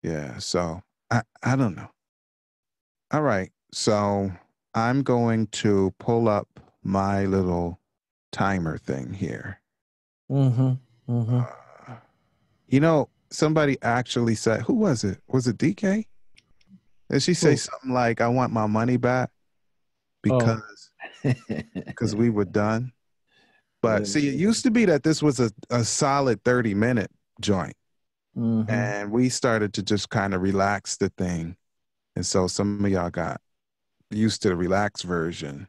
Yeah. So I don't know. All right. So I'm going to pull up my little timer thing here. Mm-hmm. Mm-hmm. Uh, somebody actually said, who was it? Was it DK? Did she say Who? something like, I want my money back Oh. because we were done? Yeah. But see, it used to be that this was a solid 30-minute joint. Mm-hmm. And we started to just kind of relax the thing. And so some of y'all got used to the relaxed version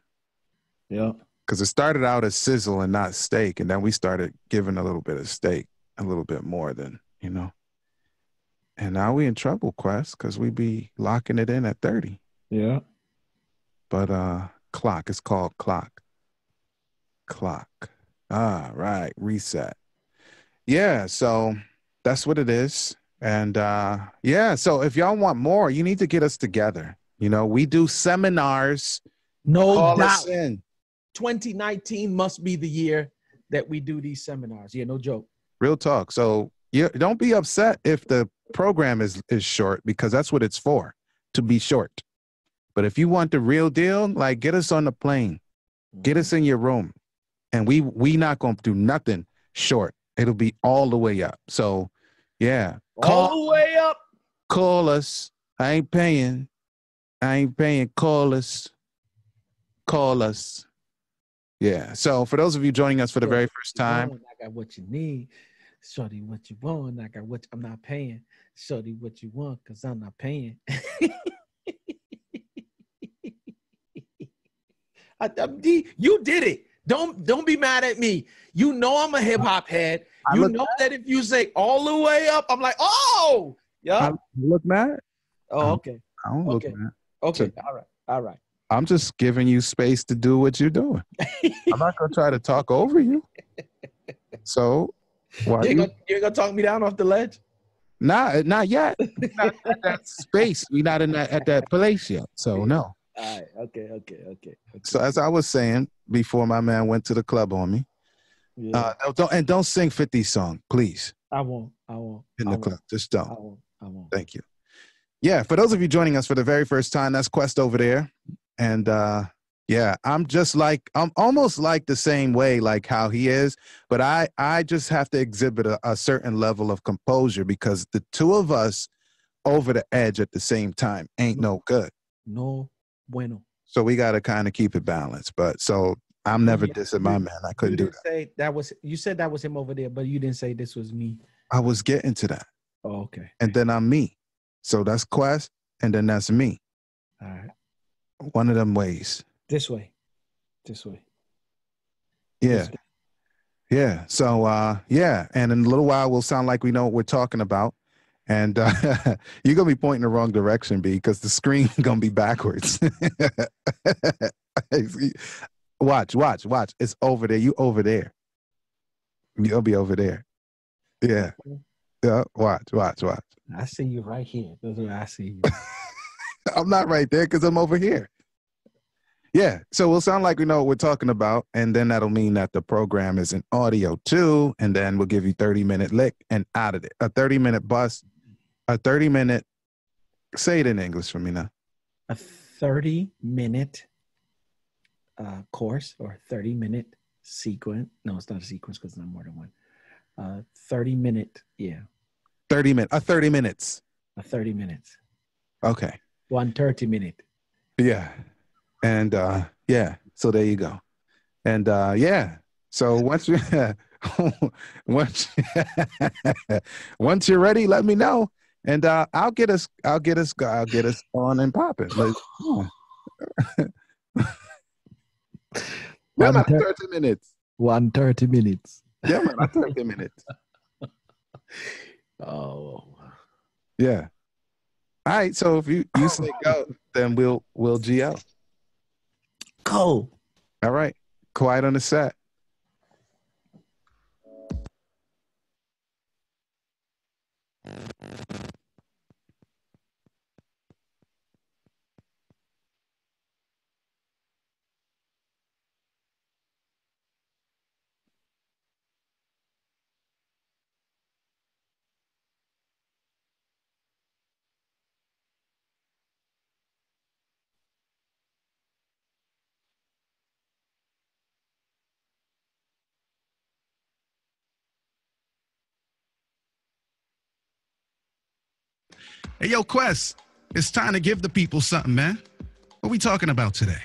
Yeah. because it started out as sizzle and not steak. And then we started giving a little bit of steak, a little bit more than. And now we in trouble, Quest, because we be locking it in at 30. Yeah. But clock, it's called clock. Clock. Ah, right. Reset. Yeah, so that's what it is. And yeah, so if y'all want more, you need to get us together. We do seminars. No Call us doubt. in. 2019 must be the year that we do these seminars. Yeah, no joke. Real talk. So don't be upset if the program is short because that's what it's for, to be short. But if you want the real deal, like get us on the plane, get us in your room, and we not gonna do nothing short. It'll be all the way up. So yeah, All the way up. call us. I ain't paying. Call us. Call us. Yeah. So for those of you joining us for the very first time, I got what you need. Shorty, what you want? I got what I'm not paying. Shorty, what you want? Cause I'm not paying. You did it. Don't be mad at me. You know I'm a hip hop head. You know that if you say all the way up, I'm like, oh, yeah. I look mad. Oh, okay. I don't look mad. Okay. So, All right. I'm just giving you space to do what you're doing. I'm not gonna try to talk over you. So why you ain't gonna talk me down off the ledge? Not yet. We're not at that space. We're not at that place yet. So no. All right. Okay. So as I was saying before, my man went to the club on me. Yeah. Don't sing 50 song, please. I won't. In the club, just don't. I won't. Thank you. Yeah, for those of you joining us for the very first time, that's Quest over there, and yeah, I'm almost like the same way, like how he is, but I just have to exhibit a certain level of composure because the two of us over the edge at the same time ain't no good. No bueno. So we got to kind of keep it balanced. But so I'm never dissing my man. I couldn't do that. Say that was you said that was him over there, but you didn't say this was me. I was getting to that. Oh, okay. And then I'm me. So that's Quest, and then that's me. All right. One of them ways. This way. Yeah. Yeah. So yeah. And in a little while we'll sound like we know what we're talking about. And you're gonna be pointing the wrong direction, B, because the screen gonna be backwards. Watch. It's over there. You over there. You'll be over there. Yeah. Yeah. Watch. I see you right here. That's where I see you. I'm not right there because I'm over here. Yeah. So we'll sound like we know what we're talking about. And then that'll mean that the program is in audio too. And then we'll give you 30-minute lick and out of it. A 30-minute bus, a 30-minute, say it in English for me now. A 30-minute course or 30-minute sequence. No, it's not a sequence because it's not more than one. 30-minute, yeah. 30 minutes. 30 minutes. 30 minutes. Okay. 130 minute. Yeah. And yeah, so there you go. And yeah, so once you once you're ready, let me know, and I'll get us on and popping. Like, yeah, man, 30 minutes. 130 minutes. Yeah, man, 30 minutes. Oh. Yeah. All right, so if you say go, then we'll GL. Cool. All right. Quiet on the set. Hey, yo, Quest, it's time to give the people something, man. What we talking about today?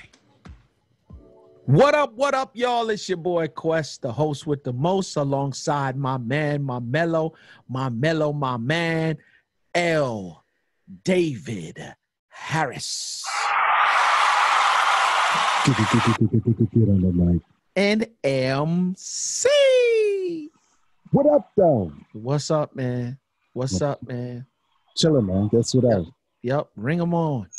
What up, y'all? It's your boy Quest, the host with the most, alongside my man, my man, L. David Harris. Get on the mic. And MC. What up, though? What's up, man? What's up, man? Chilling, man. Guess what else? Yep, ring them on.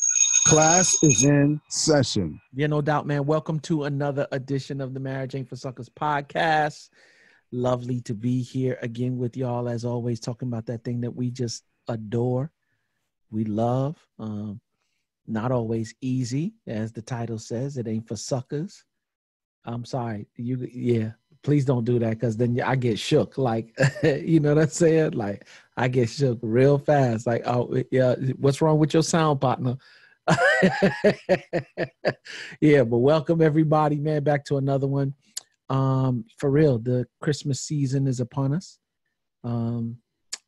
Class is in session. Yeah, no doubt, man. Welcome to another edition of the Marriage Ain't for Suckers podcast. Lovely to be here again with y'all, as always, talking about that thing that we just adore, we love. Not always easy, as the title says. It ain't for suckers. I'm sorry. Please don't do that, because then I get shook. Like, you know what I'm saying? Like, I get shook real fast. Like, oh, yeah, what's wrong with your sound partner? Yeah, but welcome everybody, man, back to another one. For real, the Christmas season is upon us.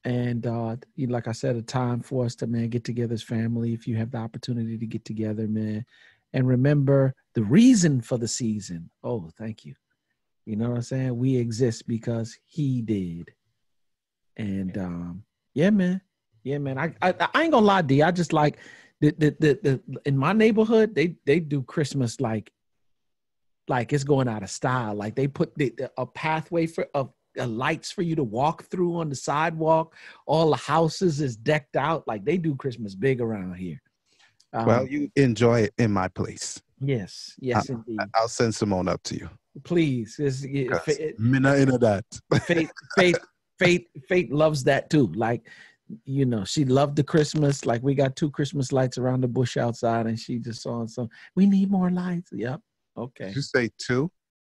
And like I said, a time for us to, man, get together as family, if you have the opportunity to get together, man. And remember the reason for the season. Oh, thank you. You know what I'm saying? We exist because he did. And yeah, man. I ain't gonna lie, D. I just like the in my neighborhood, they do Christmas like it's going out of style. Like, they put a pathway of lights for you to walk through on the sidewalk. All the houses is decked out. Like, they do Christmas big around here. Well, you enjoy it in my place. Yes, indeed. I'll send Simone up to you. Please. That. Faith loves that too. Like, you know, she loved the Christmas. Like, we got 2 Christmas lights around the bush outside, and she just saw some. We need more lights. Yep. Okay. Did you say 2?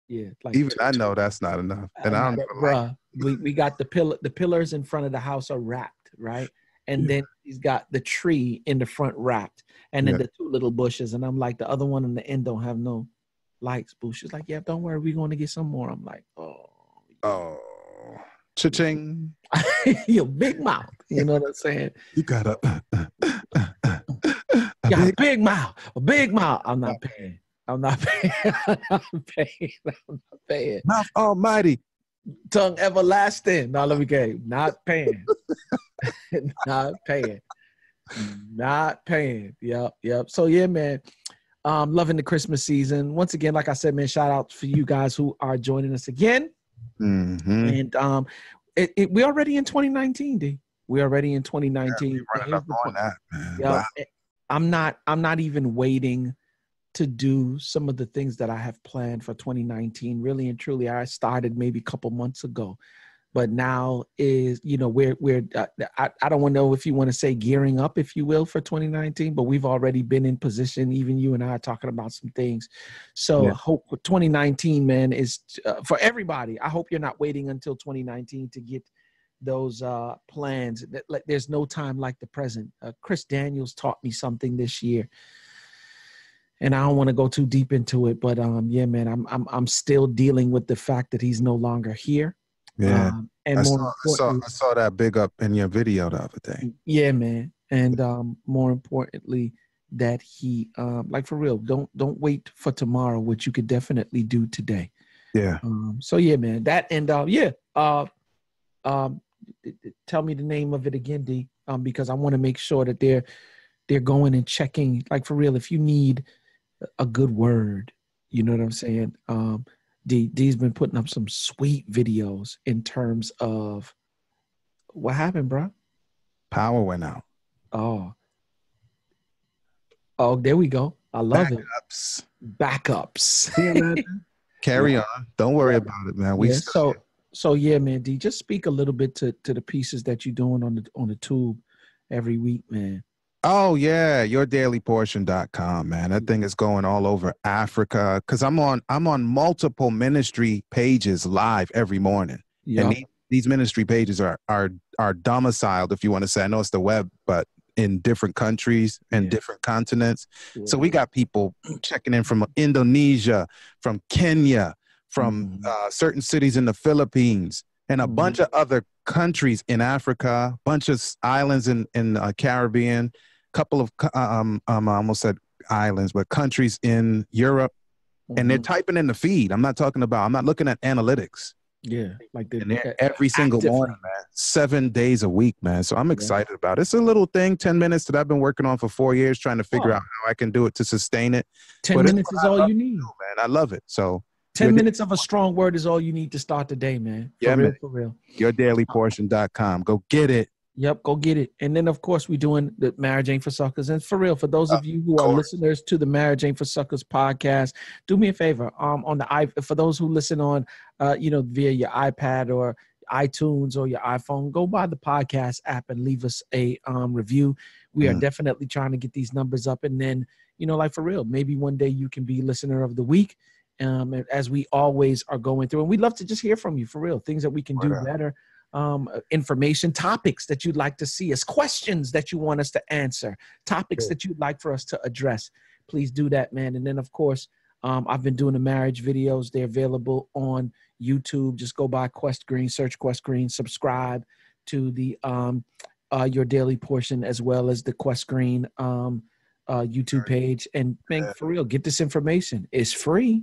Yeah. Like, even 2. I know that's not enough. And I don't bruh, we got the pillars in front of the house are wrapped, right? And then he's got the tree in the front wrapped, and then the 2 little bushes. And I'm like, the other one in the end don't have no lights. Boo. She's like, yeah, don't worry, we're going to get some more. I'm like, oh, cha-ching. Your big mouth. You know what I'm saying? You got a big mouth. A big mouth. I'm not paying. Mouth almighty. Tongue everlasting. No, let me get it. Not paying. Not paying. Yep. So yeah, man. Loving the Christmas season. Once again, like I said, man, shout out for you guys who are joining us again. Mm-hmm. And we're already in 2019, D. We're already in 2019. Yeah, running up on that, man. Yeah, wow. I'm not even waiting to do some of the things that I have planned for 2019. Really and truly, I started maybe a couple months ago, but now is, you know, we're I don't want to know if you want to say gearing up, if you will, for 2019, but we've already been in position. Even you and I are talking about some things. So I hope 2019, man, is for everybody. I hope you're not waiting until 2019 to get those plans. There's no time like the present. Chris Daniels taught me something this year. And I don't want to go too deep into it, but yeah, man, I'm still dealing with the fact that he's no longer here. Yeah, and I saw that big up in your video the other day. Yeah, man, and more importantly, that he like, for real, don't wait for tomorrow, which you could definitely do today. Yeah. So yeah, man, that and tell me the name of it again, D, because I want to make sure that they're going and checking. Like, for real, if you need a good word, you know what I'm saying? D's been putting up some sweet videos in terms of what happened, bro. Power went out. Oh, there we go. I love Backups. Backups. Carry on. Don't worry about it, man. So yeah, man. D, just speak a little bit to the pieces that you're doing on the tube every week, man. Oh yeah, yourdailyportion.com, man. That thing is going all over Africa, because I'm on multiple ministry pages live every morning. Yep. And these ministry pages are domiciled, if you want to say. I know it's the web, but in different countries and different continents. Yeah. So we got people checking in from Indonesia, from Kenya, from certain cities in the Philippines, and a bunch of other countries in Africa, bunch of islands in Caribbean, couple of I almost said islands, but countries in Europe, and they're typing in the feed. I'm not looking at analytics. Yeah, like and they're every single morning, man, 7 days a week, man. So I'm excited about it. It's a little thing, 10 minutes that I've been working on for 4 years, trying to figure out how I can do it to sustain it. 10 minutes is all you need, man. I love it. So 10 minutes of a strong word is all you need to start the day, man. For real, for real. YourDailyPortion.com. Go get it. Yep, go get it. And then, of course, we're doing the Marriage Ain't for Suckers. And for real, for those of you who are listeners to the Marriage Ain't for Suckers podcast, do me a favor. For those who listen on, via your iPad or iTunes or your iPhone, go by the podcast app and leave us a review. We are definitely trying to get these numbers up. And then, like for real, maybe one day you can be listener of the week, as we always are going through. And we'd love to just hear from you, for real, things that we can do better. Information, topics that you'd like to see us, questions that you want us to answer, topics that you'd like for us to address. Please do that, man. And then, of course, I've been doing the marriage videos. They're available on YouTube. Just go by Quest Green, search Quest Green, subscribe to the Your Daily Portion, as well as the Quest Green YouTube page. And man, for real, get this information. It's free.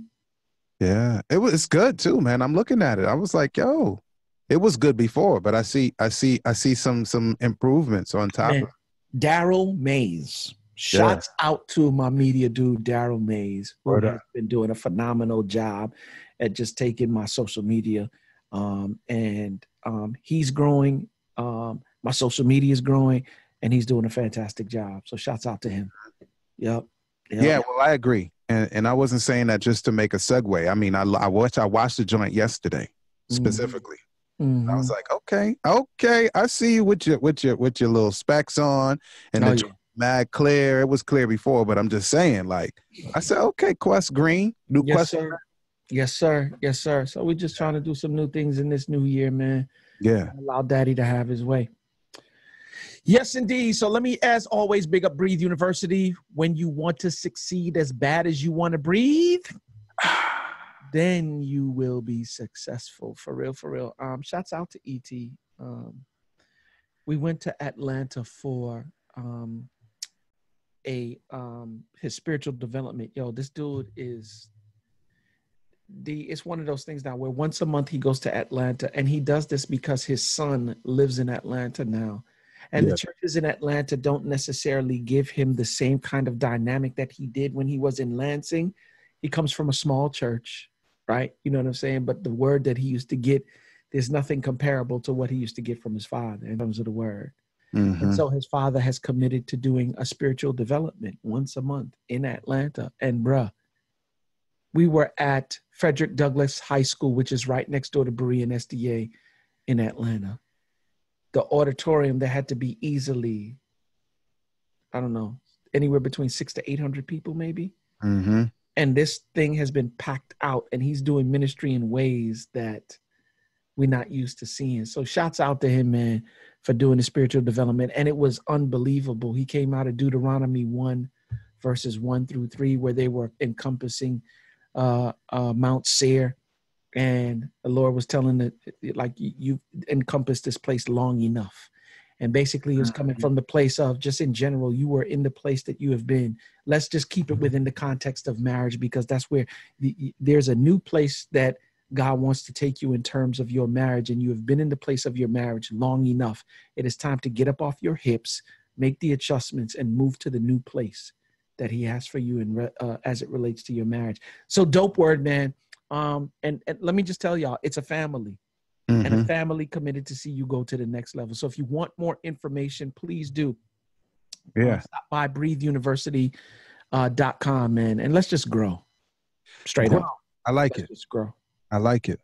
Yeah, it's good too, man. I'm looking at it. I was like, yo. It was good before, but I see some improvements on top of it. Daryl Mays. Shouts out to my media dude, Daryl Mays, who has been doing a phenomenal job at just taking my social media. He's growing. My social media is growing, and he's doing a fantastic job. So shouts out to him. Yep. Yeah, well, I agree. And I wasn't saying that just to make a segue. I mean, I watched the joint yesterday specifically. I was like, okay, I see you with your little specs on, and mad clear. It was clear before, but I'm just saying, like, I said, okay, Quest Green, new Quest. Yes, sir. So we're just trying to do some new things in this new year, man. Yeah, allow Daddy to have his way. Yes, indeed. So let me, as always, big up Breathe University. When you want to succeed as bad as you want to breathe, then you will be successful. For real. Shouts out to E.T. We went to Atlanta for his spiritual development. Yo, this dude is it's one of those things now where once a month he goes to Atlanta, and he does this because his son lives in Atlanta now. And the churches in Atlanta don't necessarily give him the same kind of dynamic that he did when he was in Lansing. He comes from a small church, right? You know what I'm saying? But the word that he used to get, there's nothing comparable to what he used to get from his father in terms of the word. And so his father has committed to doing a spiritual development once a month in Atlanta. And bruh, we were at Frederick Douglass High School, which is right next door to Berean SDA in Atlanta. The auditorium that had to be easily, I don't know, anywhere between 600 to 800 people maybe. And this thing has been packed out, and he's doing ministry in ways that we're not used to seeing. So shouts out to him, man, for doing the spiritual development. And it was unbelievable. He came out of Deuteronomy 1, verses 1 through 3, where they were encompassing Mount Seir. And the Lord was telling it, like, you encompassed this place long enough. And basically it was coming from the place of, just in general, you were in the place that you have been. Let's just keep it within the context of marriage, because that's where there's a new place that God wants to take you in terms of your marriage. And you have been in the place of your marriage long enough. It is time to get up off your hips, make the adjustments, and move to the new place that he has for you in, as it relates to your marriage. So dope word, man. And let me just tell y'all, it's a family. And a family committed to see you go to the next level. So if you want more information, please do. Stop by breatheuniversity.com, man. And let's just grow. Straight up. I like it. Just grow. I like it.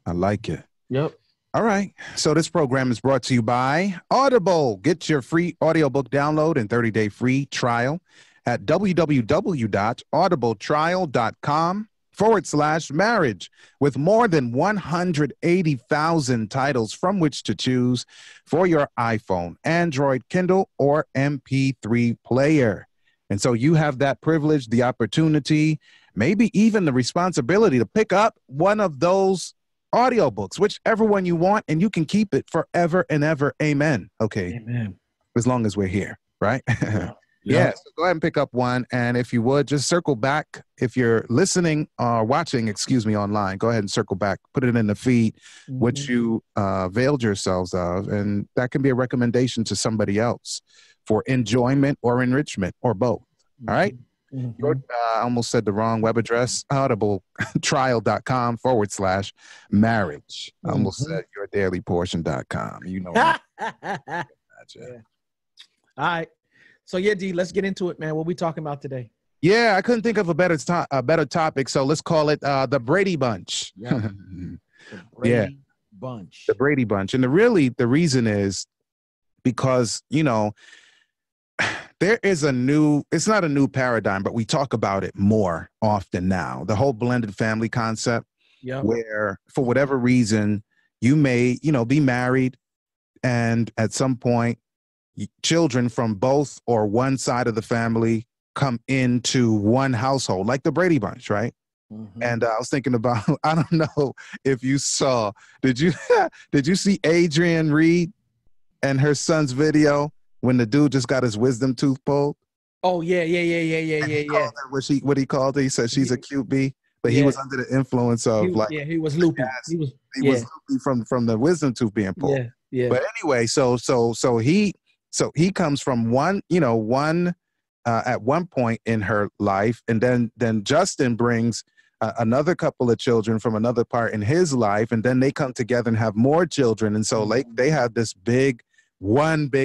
Yep. All right. So this program is brought to you by Audible. Get your free audiobook download and 30-day free trial at www.audibletrial.com/marriage, with more than 180,000 titles from which to choose for your iPhone, Android, Kindle, or MP3 player. And so you have that privilege, the opportunity, maybe even the responsibility to pick up one of those audiobooks, whichever one you want, and you can keep it forever and ever. Amen. Okay. Amen. As long as we're here, right? Yeah. Yeah. So go ahead and pick up one. And if you would, just circle back. If you're listening or watching, online, go ahead and circle back, put it in the feed, which you availed yourselves of. And that can be a recommendation to somebody else for enjoyment or enrichment or both. All right. I almost said the wrong web address, audibletrial.com/marriage. I almost said yourdailyportion.com. You know. Gotcha. Yeah. All right. So yeah, D, let's get into it, man. What we talking about today? Yeah, I couldn't think of a better topic, so let's call it the Brady Bunch. Yeah. The Brady Bunch. The Brady Bunch. And the reason is because, there is it's not a new paradigm, but we talk about it more often now. The whole blended family concept, where for whatever reason, you may, be married, and at some point, children from both or one side of the family come into one household, like the Brady Bunch, right? And I was thinking about, I don't know if you saw, did you see Adrienne Reed and her son's video when the dude just got his wisdom tooth pulled? Oh yeah. What he called her, he said she's a cute bee, but he was under the influence of he was loopy. He was loopy from the wisdom tooth being pulled. Yeah. But anyway, so he comes from one at one point in her life, and then Justin brings another couple of children from another part in his life, and then they come together and have more children, and so they have this big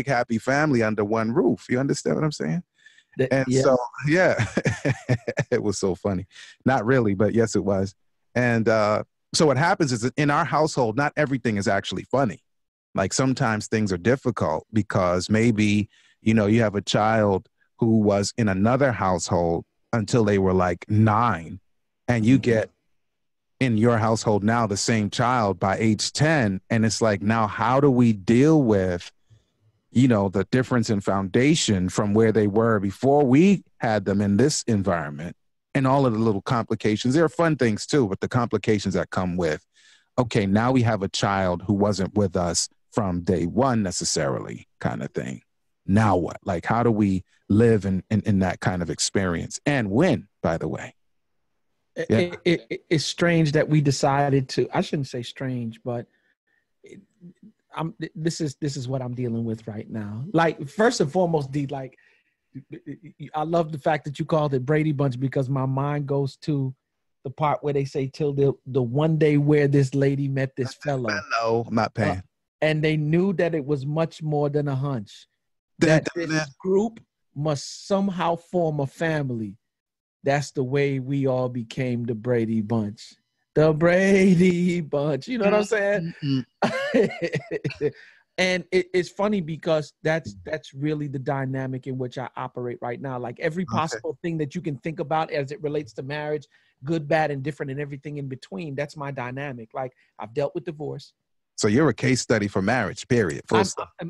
happy family under one roof. You understand what I'm saying? So it was so funny. Not really, but yes, it was. And so what happens is that in our household, not everything is actually funny. Like sometimes things are difficult because maybe, you have a child who was in another household until they were like 9, and you get in your household now the same child by age 10. And it's like, now how do we deal with, the difference in foundation from where they were before we had them in this environment, and all of the little complications? There are fun things too, but the complications that come with, okay, now we have a child who wasn't with us from day one necessarily, kind of thing. Now what? Like, how do we live in that kind of experience and win, by the way? Yeah. It's strange that we decided to, I shouldn't say strange, but this is what I'm dealing with right now. Like, first and foremost, D, like, I love the fact that you called it Brady Bunch, because my mind goes to the part where they say till the one day where this lady met this fellow. No, I'm not paying. And they knew that it was much more than a hunch. That this group must somehow form a family. That's the way we all became the Brady Bunch. The Brady Bunch. You know what I'm saying? And it's funny because that's really the dynamic in which I operate right now. Like, every possible thing that you can think about as it relates to marriage, good, bad, and different, and everything in between, that's my dynamic. Like, I've dealt with divorce. So you're a case study for marriage, period.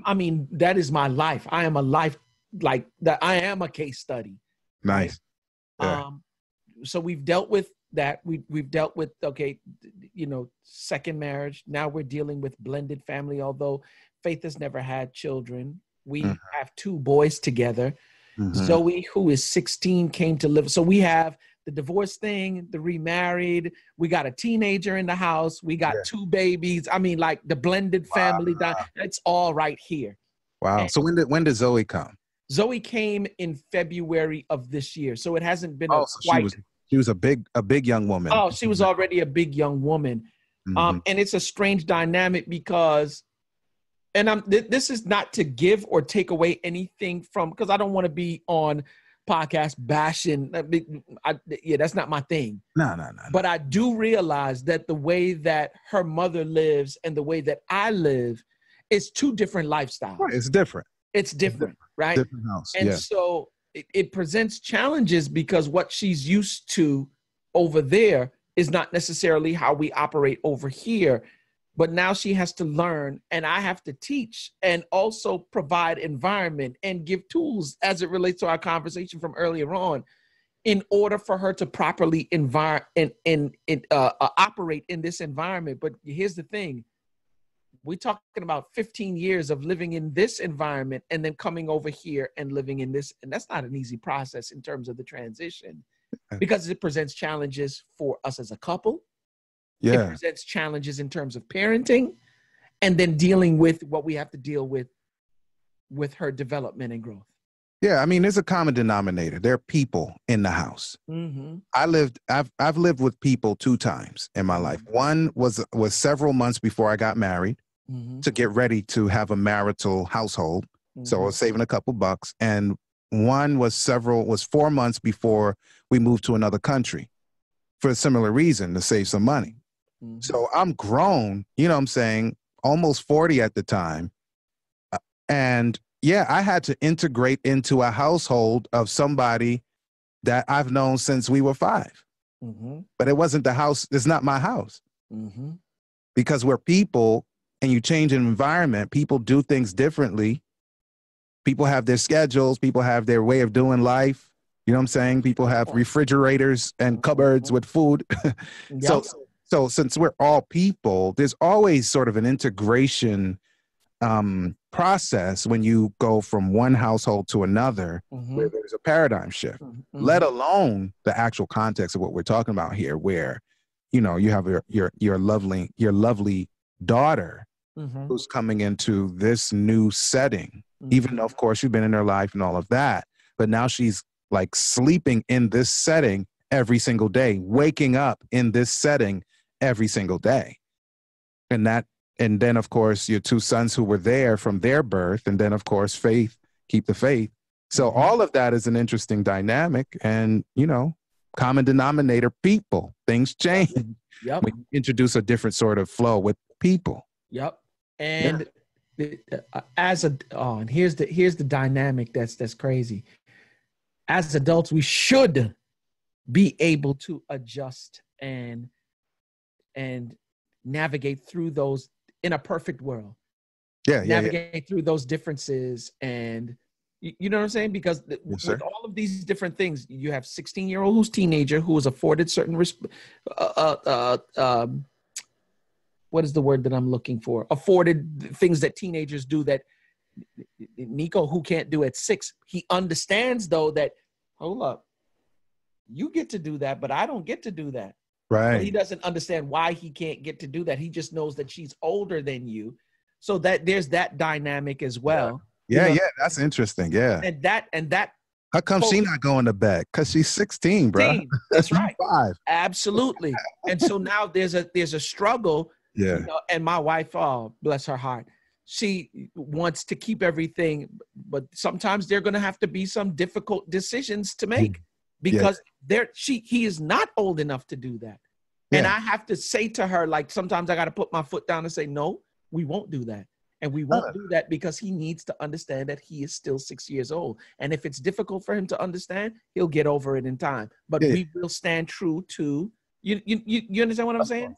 I mean, that is my life. I am a life like that. I am a case study. Nice. Right? Yeah. So we've dealt with that. We've dealt with, second marriage. Now we're dealing with blended family. Although Faith has never had children. We have 2 boys together. Zoe, who is 16, came to live. So we have the divorce thing, the remarried. We got a teenager in the house. We got 2 babies. I mean, like, the blended family. It's all right here. Wow. And so when did Zoe come? Zoe came in February of this year. So it hasn't been she was a big young woman. Oh, she was already a big young woman. And it's a strange dynamic because, and this is not to give or take away anything from, because I don't want to be on podcast bashing. That's not my thing. No. But I do realize that the way that her mother lives and the way that I live is 2 different lifestyles. Right, it's different. It's different, right? Different house. And so it presents challenges because what she's used to over there is not necessarily how we operate over here. But now she has to learn, and I have to teach and also provide environment and give tools as it relates to our conversation from earlier on. in order for her to properly operate in this environment. But here's the thing. We're talking about 15 years of living in this environment and then coming over here and living in this. And that's not an easy process in terms of the transition, because it presents challenges for us as a couple. Yeah. It presents challenges in terms of parenting, and then dealing with what we have to deal with her development and growth. Yeah, I mean, there's a common denominator. There are people in the house. Mm-hmm. I've lived with people 2 times in my life. One was several months before I got married, Mm-hmm. to get ready to have a marital household. Mm-hmm. So I was saving a couple bucks. And one was 4 months before we moved to another country for a similar reason, to save some money. Mm-hmm. So I'm grown, you know what I'm saying, almost 40 at the time. And yeah, I had to integrate into a household of somebody that I've known since we were 5. Mm-hmm. But it wasn't the house. It's not my house. Mm-hmm. Because we're people, and you change an environment, people do things differently. People have their schedules. People have their way of doing life. You know what I'm saying? People have refrigerators and cupboards with food. Yep. So since we're all people, there's always sort of an integration process when you go from one household to another, Mm-hmm. where there's a paradigm shift, Mm-hmm. let alone the actual context of what we're talking about here, where, you know, you have your lovely daughter, Mm-hmm. who's coming into this new setting, Mm-hmm. even though, of course, you've been in her life and all of that, but now she's like sleeping in this setting every single day, waking up in this setting every single day. And then, of course, your 2 sons who were there from their birth, and then, of course, faith, keep the faith. So Mm-hmm. all of that is an interesting dynamic, and, you know, common denominator, people. Things change. Yep. When you introduce a different sort of flow with people. Yep. And and here's the dynamic that's crazy. As adults, we should be able to adjust and navigate through those in a perfect world. Navigate through those differences, and you know what I'm saying? Because with all of these different things, you have 16-year-old who's teenager who was afforded certain what is the word that I'm looking for? Afforded things that teenagers do that Nico, who can't do at 6, he understands though that, hold up, you get to do that, but I don't get to do that. Right. But he doesn't understand why he can't get to do that. He just knows that she's older than you. So that there's that dynamic as well. Yeah, you know? that's interesting. Yeah. And that How come she not going to bed? Because she's 16, bro. That's right. 5. Absolutely. And so now there's a struggle. Yeah. You know, and my wife, oh, bless her heart, she wants to keep everything, but sometimes there are going to have to be some difficult decisions to make, because he is not old enough to do that. Yeah. And I have to say to her, like, sometimes I got to put my foot down and say, no, we won't do that. And we won't do that because he needs to understand that he is still 6 years old. And if it's difficult for him to understand, he'll get over it in time. But we will stand true to, you understand what I'm saying?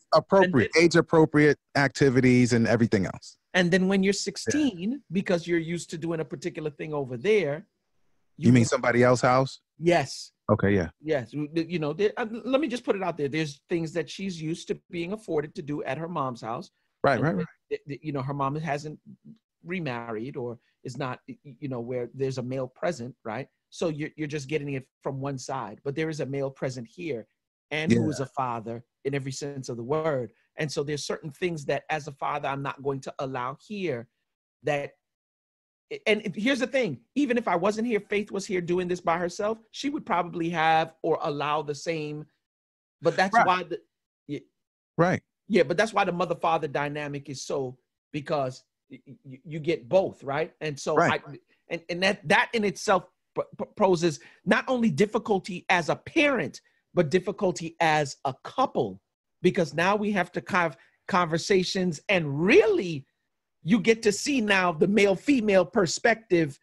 Age appropriate activities and everything else. And then when you're 16, because you're used to doing a particular thing over there. You mean somebody else's house? Yes. Okay, yeah. Yes. You know, let me just put it out there. There's things that she's used to being afforded to do at her mom's house. Right. You know, her mom hasn't remarried or is not, you know, where there's a male present, right? So you're just getting it from one side. But there is a male present here, and who is a father in every sense of the word. And so there's certain things that as a father, I'm not going to allow here that. And here's the thing, even if I wasn't here, Faith was here doing this by herself, she would probably have or allow the same, but that's why but that's why the mother-father dynamic is so, because you get both, right? And so and that in itself poses not only difficulty as a parent, but difficulty as a couple, because now we have to have conversations, and really you get to see now the male-female perspective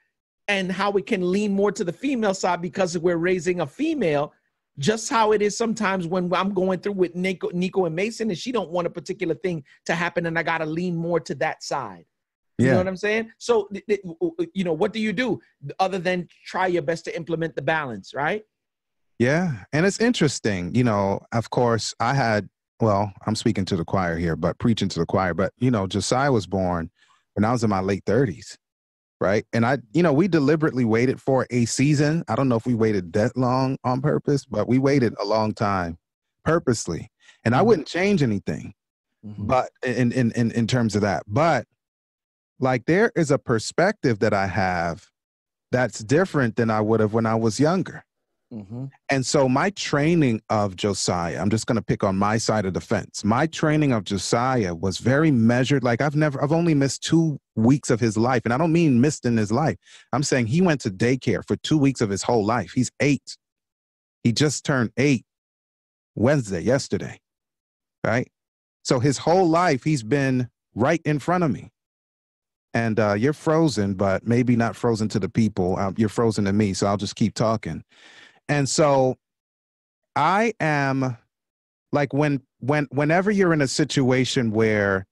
and how we can lean more to the female side because we're raising a female, just how it is sometimes when I'm going through with Nico and Mason, and she don't want a particular thing to happen, and I got to lean more to that side. You know what I'm saying? So, you know, what do you do other than try your best to implement the balance, right? Yeah. And it's interesting, you know, of course, well, I'm speaking to the choir here, but preaching to the choir, but, you know, Josiah was born when I was in my late 30s. Right. And we deliberately waited for a season. I don't know if we waited that long on purpose, but we waited a long time purposely. And I wouldn't change anything, but in terms of that. But like there is a perspective that I have that's different than I would have when I was younger. And so my training of Josiah, I'm just going to pick on my side of the fence. My training of Josiah was very measured. Like I've only missed 2 weeks of his life. And I don't mean missed in his life. I'm saying he went to daycare for 2 weeks of his whole life. He's 8. He just turned 8 yesterday. Right. So his whole life, he's been right in front of me. And you're frozen, but maybe not frozen to the people. You're frozen to me. So I'll just keep talking. And so I am like whenever you're in a situation where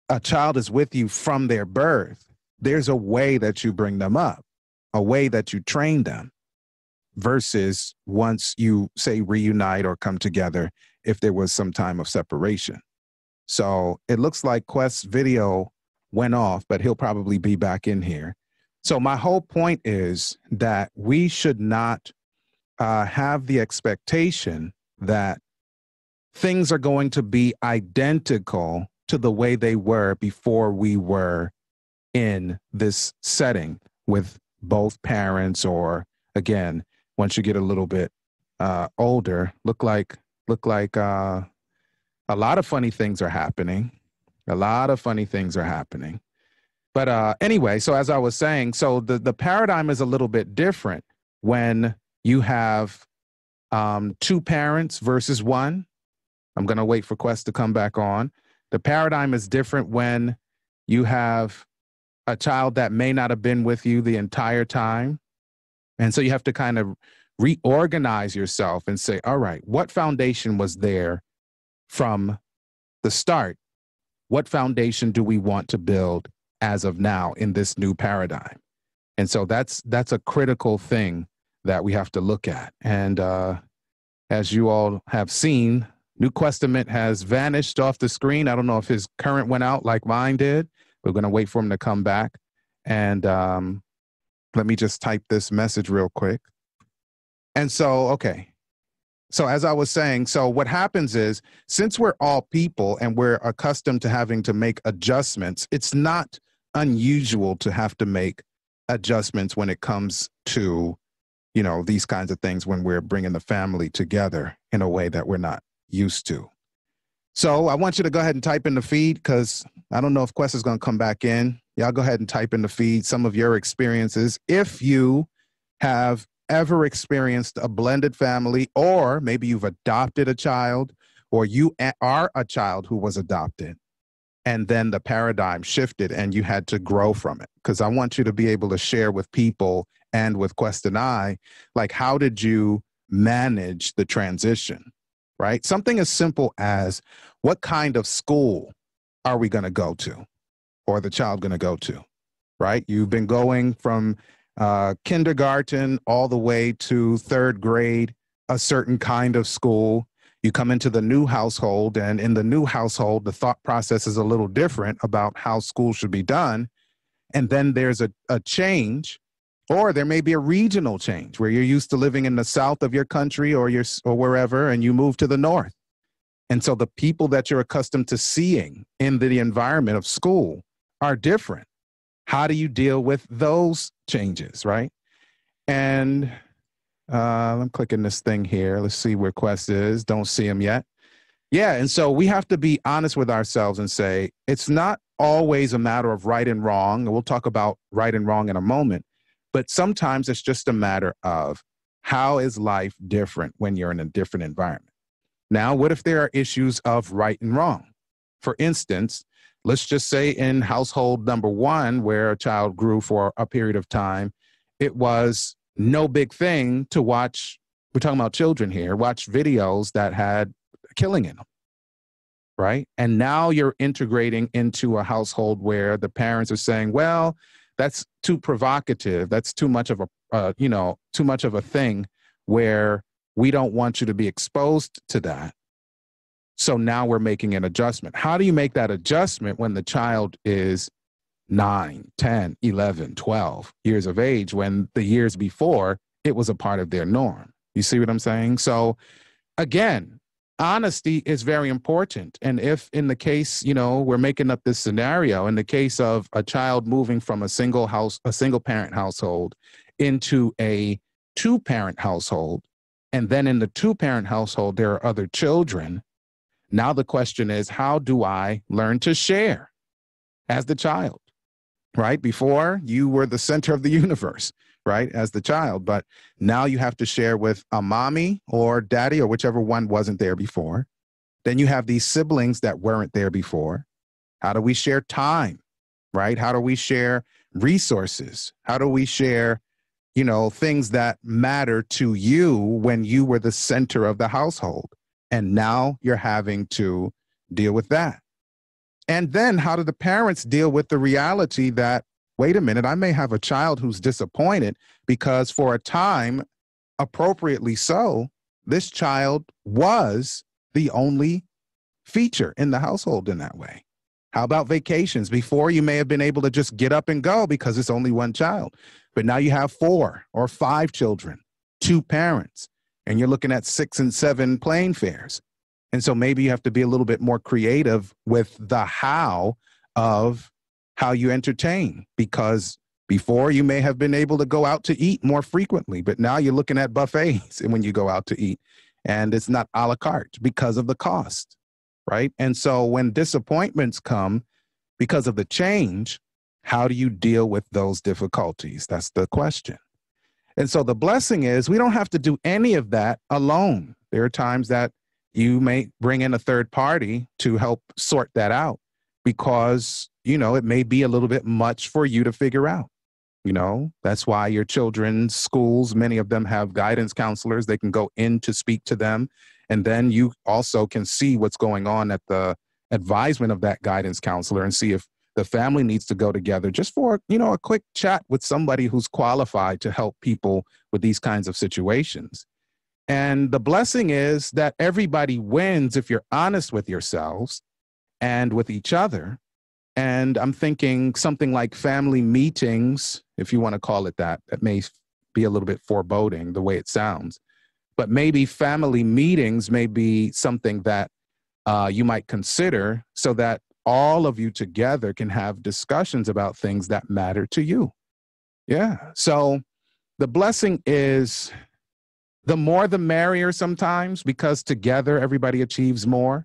a child is with you from their birth, there's a way that you bring them up, a way that you train them versus once you say reunite or come together if there was some time of separation. So it looks like Quest's video went off, but he'll probably be back in here. So my whole point is that we should not have the expectation that things are going to be identical to the way they were before we were in this setting with both parents, or again, once you get a little bit older, look like a lot of funny things are happening. A lot of funny things are happening. But anyway, so as I was saying, so the paradigm is a little bit different when you have 2 parents versus 1. I'm going to wait for Quest to come back on. The paradigm is different when you have a child that may not have been with you the entire time. And so you have to kind of reorganize yourself and say, all right, what foundation was there from the start? What foundation do we want to build as of now in this new paradigm? And so that's a critical thing that we have to look at. And as you all have seen, New Questament has vanished off the screen. I don't know if his current went out like mine did. We're going to wait for him to come back. And let me just type this message real quick. And so, okay. So as I was saying, so what happens is, since we're all people and we're accustomed to having to make adjustments, it's not unusual to have to make adjustments when it comes to, you know, these kinds of things when we're bringing the family together in a way that we're not used to. So I want you to go ahead and type in the feed, because I don't know if Quest is going to come back in. Y'all go ahead and type in the feed some of your experiences. If you have ever experienced a blended family, or maybe you've adopted a child, or you are a child who was adopted, and then the paradigm shifted and you had to grow from it. Because I want you to be able to share with people and with Quest and I, like, how did you manage the transition, right? Something as simple as, what kind of school are we going to go to, or the child going to go to, right? You've been going from kindergarten all the way to 3rd grade, a certain kind of school. You come into the new household, and in the new household, the thought process is a little different about how school should be done. And then there's a change, or there may be a regional change where you're used to living in the south of your country or wherever, and you move to the north. And so the people that you're accustomed to seeing in the environment of school are different. How do you deal with those changes, right? And I'm clicking this thing here. Let's see where Quest is. Don't see him yet. Yeah, and so we have to be honest with ourselves and say, it's not always a matter of right and wrong. And we'll talk about right and wrong in a moment. But sometimes it's just a matter of, how is life different when you're in a different environment? Now, what if there are issues of right and wrong? For instance, let's just say in household number 1, where a child grew for a period of time, it was no big thing to watch. We're talking about children here, watch videos that had killing in them, right? And now you're integrating into a household where the parents are saying, well, that's too provocative. That's too much of a, too much of a thing where we don't want you to be exposed to that. So now we're making an adjustment. How do you make that adjustment when the child is 9, 10, 11, 12 years of age, when the years before it was a part of their norm? You see what I'm saying? So again, honesty is very important. And if in the case, we're making up this scenario, in the case of a child moving from a single parent household into a 2-parent household, and then in the 2-parent household, there are other children. Now the question is, how do I learn to share as the child, right? Before, you were the center of the universe, right, as the child. But now you have to share with a mommy or daddy or whichever one wasn't there before. Then you have these siblings that weren't there before. How do we share time, right? How do we share resources? How do we share, things that matter to you when you were the center of the household? And now you're having to deal with that. And then how do the parents deal with the reality that, wait a minute, I may have a child who's disappointed because for a time, appropriately so, this child was the only feature in the household in that way. How about vacations? Before, you may have been able to just get up and go because it's only one child. But now you have 4 or 5 children, 2 parents, and you're looking at 6 and 7 plane fares. And so maybe you have to be a little bit more creative with the how of how you entertain, because before you may have been able to go out to eat more frequently, but now you're looking at buffets when you go out to eat, and it's not a la carte because of the cost, right? And so when disappointments come because of the change, how do you deal with those difficulties? That's the question. And so the blessing is we don't have to do any of that alone. There are times that you may bring in a third party to help sort that out because, it may be a little bit much for you to figure out. That's why your children's schools, many of them have guidance counselors. They can go in to speak to them. And then you also can see what's going on at the advisement of that guidance counselor and see if the family needs to go together just for, a quick chat with somebody who's qualified to help people with these kinds of situations. And the blessing is that everybody wins if you're honest with yourselves and with each other. And I'm thinking something like family meetings, if you want to call it that. That may be a little bit foreboding the way it sounds. But maybe family meetings may be something that you might consider so that all of you together can have discussions about things that matter to you. Yeah. So the blessing is the more the merrier sometimes, because together everybody achieves more.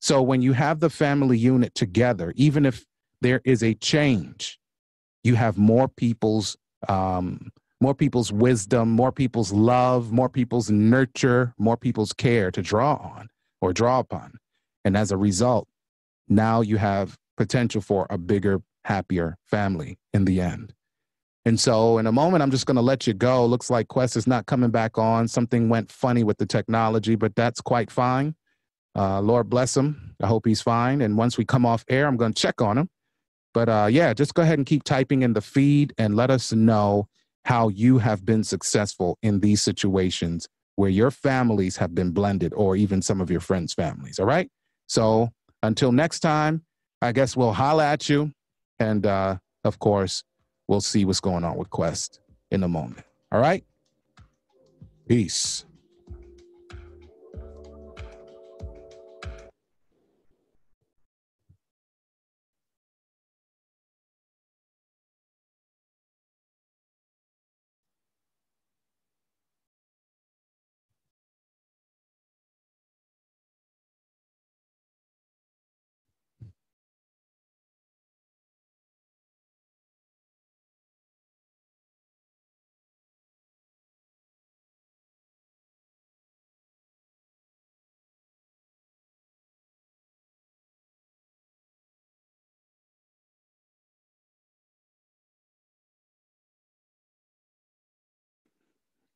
So when you have the family unit together, even if there is a change, you have more people's wisdom, more people's love, more people's nurture, more people's care to draw on or draw upon. And as a result, now you have potential for a bigger, happier family in the end. And so in a moment, I'm just going to let you go. Looks like Quest is not coming back on. Something went funny with the technology, but that's quite fine. Lord bless him. I hope he's fine. And once we come off air, I'm going to check on him. But yeah, just go ahead and keep typing in the feed and let us know how you have been successful in these situations where your families have been blended, or even some of your friends' families. All right. So until next time, I guess we'll holla at you. And of course, we'll see what's going on with Quest in a moment. All right. Peace.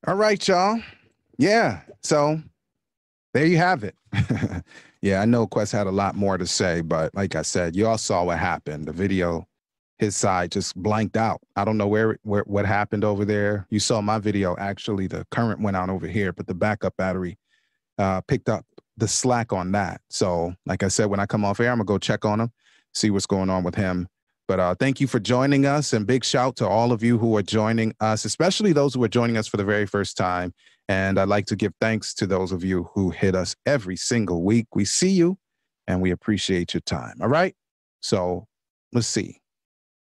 All right, y'all. Yeah. So there you have it. Yeah, I know Quest had a lot more to say, but like I said, you all saw what happened. The video his side just blanked out. I don't know what happened over there. You saw my video. Actually, the current went out over here, but the backup battery picked up the slack on that. So like I said, when I come off air, I'm gonna go check on him, see what's going on with him. But thank you for joining us, and big shout to all of you who are joining us, especially those who are joining us for the very first time. And I'd like to give thanks to those of you who hit us every single week. We see you and we appreciate your time. All right. So let's see.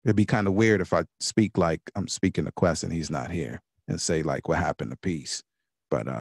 It'd be kind of weird if I speak like I'm speaking to Quest and he's not here and say like what happened to Peace. But